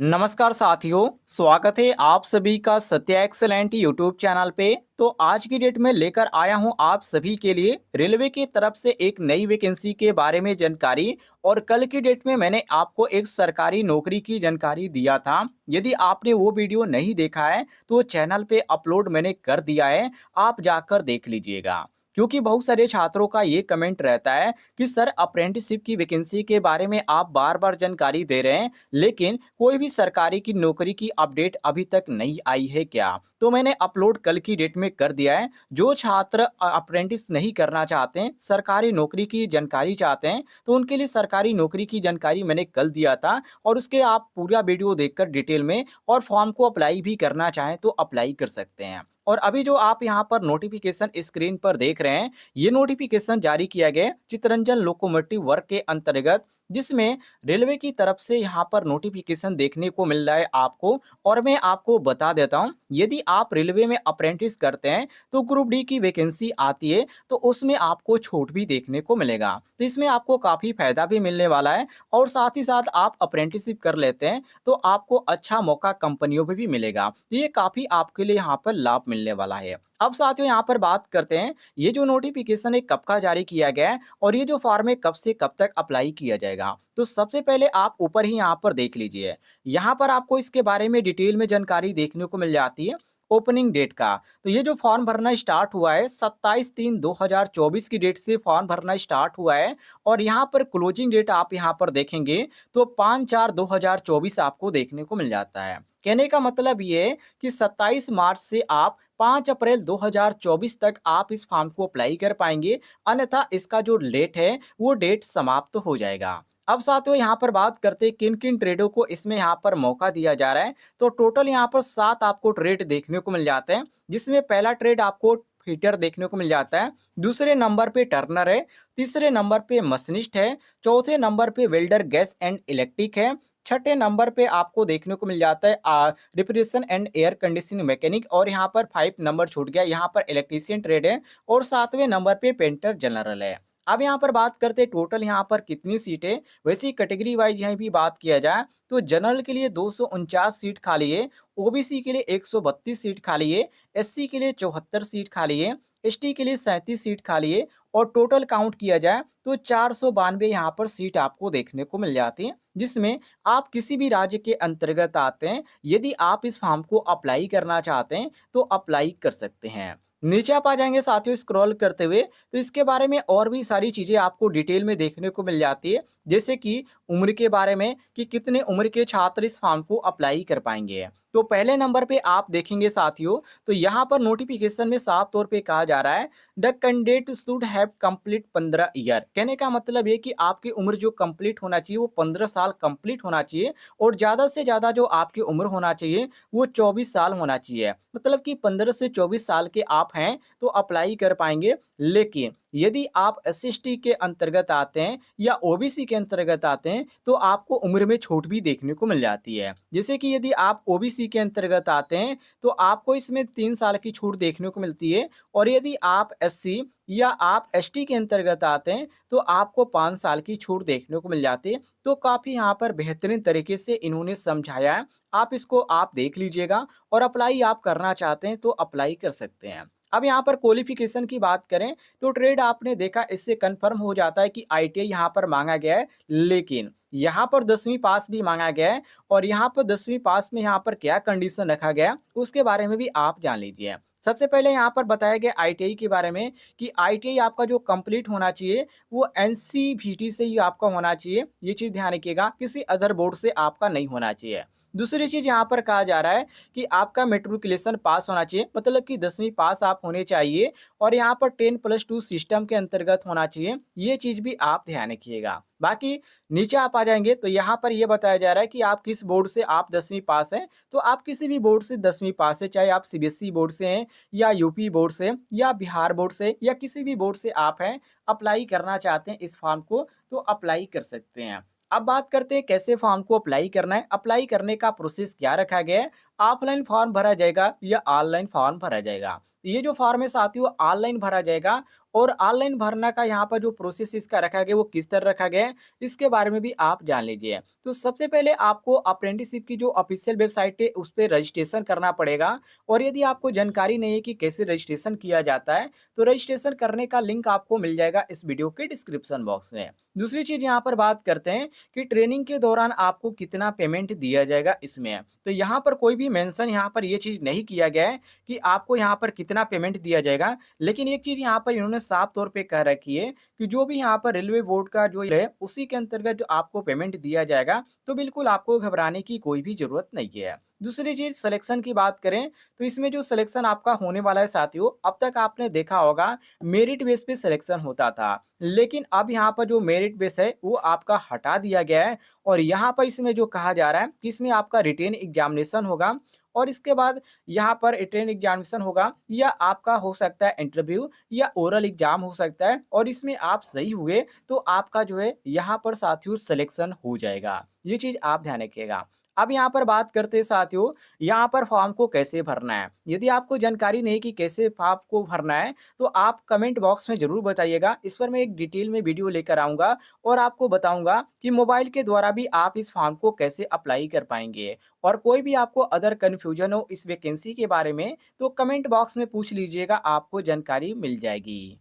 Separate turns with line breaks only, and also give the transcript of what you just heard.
नमस्कार साथियों, स्वागत है आप सभी का सत्या एक्सेलेंट यूट्यूब चैनल पे। तो आज की डेट में लेकर आया हूं आप सभी के लिए रेलवे की तरफ से एक नई वैकेंसी के बारे में जानकारी। और कल की डेट में मैंने आपको एक सरकारी नौकरी की जानकारी दिया था। यदि आपने वो वीडियो नहीं देखा है तो चैनल पे अपलोड मैंने कर दिया है, आप जाकर देख लीजिएगा। क्योंकि बहुत सारे छात्रों का ये कमेंट रहता है कि सर अप्रेंटिसशिप की वैकेंसी के बारे में आप बार बार जानकारी दे रहे हैं, लेकिन कोई भी सरकारी की नौकरी की अपडेट अभी तक नहीं आई है क्या? तो मैंने अपलोड कल की डेट में कर दिया है। जो छात्र अप्रेंटिस नहीं करना चाहते हैं, सरकारी नौकरी की जानकारी चाहते हैं, तो उनके लिए सरकारी नौकरी की जानकारी मैंने कल दिया था। और उसके आप पूरा वीडियो देखकर डिटेल में और फॉर्म को अप्लाई भी करना चाहें तो अप्लाई कर सकते हैं। और अभी जो आप यहाँ पर नोटिफिकेशन स्क्रीन पर देख रहे हैं, ये नोटिफिकेशन जारी किया गया है चितरंजन लोकोमोटिव वर्क के अंतर्गत, जिसमें रेलवे की तरफ से यहाँ पर नोटिफिकेशन देखने को मिल रहा है आपको। और मैं आपको बता देता हूँ, यदि आप रेलवे में अप्रेंटिस करते हैं तो ग्रुप डी की वैकेंसी आती है, तो उसमें आपको छूट भी देखने को मिलेगा। तो इसमें आपको काफ़ी फायदा भी मिलने वाला है। और साथ ही साथ आप अप्रेंटिसशिप कर लेते हैं तो आपको अच्छा मौका कंपनियों में भी मिलेगा। तो ये काफ़ी आपके लिए यहाँ पर लाभ मिलने वाला है। अब साथियों यहाँ पर बात करते हैं, ये जो नोटिफिकेशन है कब का जारी किया गया है और ये जो फॉर्म है कब से कब तक अप्लाई किया जाएगा। तो सबसे पहले आप ऊपर ही यहाँ पर देख लीजिए, यहाँ पर आपको इसके बारे में डिटेल में जानकारी देखने को मिल जाती है ओपनिंग डेट का। तो ये जो फॉर्म भरना स्टार्ट हुआ है 27/3/2024 की डेट से फॉर्म भरना स्टार्ट हुआ है। और यहाँ पर क्लोजिंग डेट आप यहाँ पर देखेंगे तो 5/4/2024 आपको देखने को मिल जाता है। कहने का मतलब ये है कि 27 मार्च से आप 5 अप्रैल 2024 तक आप इस फॉर्म को अप्लाई कर पाएंगे, अन्यथा इसका जो डेट है वो डेट समाप्त हो जाएगा। अब साथियों यहाँ पर बात करते हैं किन किन ट्रेडों को इसमें यहाँ पर मौका दिया जा रहा है। तो टोटल यहाँ पर 7 आपको ट्रेड देखने को मिल जाते हैं, जिसमें पहला ट्रेड आपको फिटर देखने को मिल जाता है, दूसरे नंबर पे टर्नर है, तीसरे नंबर पे मशीनिस्ट है, चौथे नंबर पे वेल्डर गैस एंड इलेक्ट्रिक है, छठे नंबर पे आपको देखने को मिल जाता है refrigeration and air conditioning mechanic. और यहाँ पर 5 नंबर छूट गया, यहाँ पर इलेक्ट्रीशियन ट्रेड है। और 7वें नंबर पे पेंटर जनरल है। अब यहाँ पर बात करते हैं टोटल यहाँ पर कितनी सीटें, वैसी कैटेगरी वाइज यहाँ भी बात किया जाए तो जनरल के लिए 249 सीट खाली है, ओबीसी के लिए 132 सीट खाली है, एससी के लिए 74 सीट खाली है, एसटी के लिए 37 सीट खाली है। और टोटल काउंट किया जाए तो 492 यहाँ पर सीट आपको देखने को मिल जाती है, जिसमें आप किसी भी राज्य के अंतर्गत आते हैं। यदि आप इस फॉर्म को अप्लाई करना चाहते हैं तो अप्लाई कर सकते हैं। नीचे आप आ जाएंगे साथियों स्क्रॉल करते हुए, तो इसके बारे में और भी सारी चीज़ें आपको डिटेल में देखने को मिल जाती है, जैसे कि उम्र के बारे में कि कितने उम्र के छात्र इस फॉर्म को अप्लाई कर पाएंगे। तो पहले नंबर पे आप देखेंगे साथियों, तो यहाँ पर नोटिफिकेशन में साफ तौर पे कहा जा रहा है the candidate should have complete 15 year. कहने का मतलब ये कि आपकी उम्र जो कंप्लीट होना चाहिए वो 15 साल कंप्लीट होना चाहिए। और ज़्यादा से ज़्यादा जो आपकी उम्र होना चाहिए वो 24 साल होना चाहिए। मतलब कि 15 से 24 साल के आप हैं तो अप्लाई कर पाएंगे। लेकिन यदि आप एसएसटी के अंतर्गत आते हैं या ओबीसी के अंतर्गत आते हैं तो आपको उम्र में छूट भी देखने को मिल जाती है। जैसे कि यदि आप ओबीसी के अंतर्गत आते हैं तो आपको इसमें 3 साल की छूट देखने को मिलती है। और यदि आप एससी या आप एसटी के अंतर्गत आते हैं तो आपको 5 साल की छूट देखने को मिल जाती है। तो काफ़ी यहाँ पर बेहतरीन तरीके से इन्होंने समझाया है, आप इसको आप देख लीजिएगा। और अप्लाई आप करना चाहते हैं तो अप्लाई कर सकते हैं। अब यहाँ पर क्वालिफिकेशन की बात करें तो ट्रेड आपने देखा, इससे कंफर्म हो जाता है कि आईटीआई यहाँ पर मांगा गया है, लेकिन यहाँ पर 10वीं पास भी मांगा गया है। और यहाँ पर 10वीं पास में यहाँ पर क्या कंडीशन रखा गया उसके बारे में भी आप जान लीजिए। सबसे पहले यहाँ पर बताया गया आईटीआई के बारे में कि आईटीआई आपका जो कंप्लीट होना चाहिए वो एनसीवीटी से ही आपका होना चाहिए। ये चीज़ ध्यान रखिएगा, किसी अदर बोर्ड से आपका नहीं होना चाहिए। दूसरी चीज़ यहाँ पर कहा जा रहा है कि आपका मेट्रिकुलेशन पास होना चाहिए, मतलब कि 10वीं पास आप होने चाहिए। और यहाँ पर 10+2 सिस्टम के अंतर्गत होना चाहिए। ये चीज़ भी आप ध्यान रखिएगा। बाकी नीचे आप आ जाएंगे तो यहाँ पर यह बताया जा रहा है कि आप किस बोर्ड से आप 10वीं पास हैं। तो आप किसी भी बोर्ड से 10वीं पास है, चाहे आप सीबीएसई बोर्ड से हैं या यूपी बोर्ड से या बिहार बोर्ड से या किसी भी बोर्ड से आप हैं, अप्लाई करना चाहते हैं इस फॉर्म को तो अप्लाई कर सकते हैं। अब बात करते हैं कैसे फॉर्म को अप्लाई करना है, अप्लाई करने का प्रोसेस क्या रखा गया है, ऑफलाइन फॉर्म भरा जाएगा या ऑनलाइन फॉर्म भरा जाएगा। ये जो फॉर्म है साथियों ऑनलाइन भरा जाएगा और ऑनलाइन भरना का यहाँ पर जो प्रोसेस इसका रखा गया वो किस तरह रखा गया है, इसके बारे में भी आप जान लीजिए। तो सबसे पहले आपको अप्रेंटिसशिप की जो ऑफिशियल वेबसाइट है उस पे रजिस्ट्रेशन करना पड़ेगा और यदि आपको जानकारी नहीं है कि कैसे रजिस्ट्रेशन किया जाता है, तो रजिस्ट्रेशन करने का लिंक आपको मिल जाएगा इस वीडियो के डिस्क्रिप्शन बॉक्स में। दूसरी चीज़ यहाँ पर बात करते हैं कि ट्रेनिंग के दौरान आपको कितना पेमेंट दिया जाएगा इसमें। तो यहाँ पर कोई भी मेंशन यहाँ पर ये चीज़ नहीं किया गया है कि आपको यहाँ पर कितना पेमेंट दिया जाएगा। लेकिन एक चीज़ यहाँ पर इन्होंने साफ तौर पे कह रखी है कि जो भी यहाँ पर रेलवे बोर्ड का जो है उसी के अंतर्गत जो आपको पेमेंट दिया जाएगा, तो बिल्कुल आपको घबराने की कोई भी ज़रूरत नहीं है। दूसरी चीज़ सिलेक्शन की बात करें, तो इसमें जो सिलेक्शन आपका होने वाला है साथियों, अब तक आपने देखा होगा मेरिट बेस पे सिलेक्शन होता था। लेकिन अब यहाँ पर जो मेरिट बेस है वो आपका हटा दिया गया है और यहाँ पर इसमें जो कहा जा रहा है कि इसमें आपका रिटेन एग्जामिनेशन होगा और इसके बाद यहाँ पर रिटेन एग्जामिनेशन होगा या आपका हो सकता है इंटरव्यू या ओरल एग्जाम हो सकता है और इसमें आप सही हुए तो आपका जो है यहाँ पर साथियों सिलेक्शन हो जाएगा। ये चीज़ आप ध्यान रखिएगा। अब यहाँ पर बात करते हैं साथियों, यहाँ पर फॉर्म को कैसे भरना है। यदि आपको जानकारी नहीं कि कैसे फॉर्म को भरना है, तो आप कमेंट बॉक्स में ज़रूर बताइएगा। इस पर मैं एक डिटेल में वीडियो लेकर आऊँगा और आपको बताऊँगा कि मोबाइल के द्वारा भी आप इस फॉर्म को कैसे अप्लाई कर पाएँगे। और कोई भी आपको अदर कन्फ्यूजन हो इस वैकेंसी के बारे में, तो कमेंट बॉक्स में पूछ लीजिएगा, आपको जानकारी मिल जाएगी।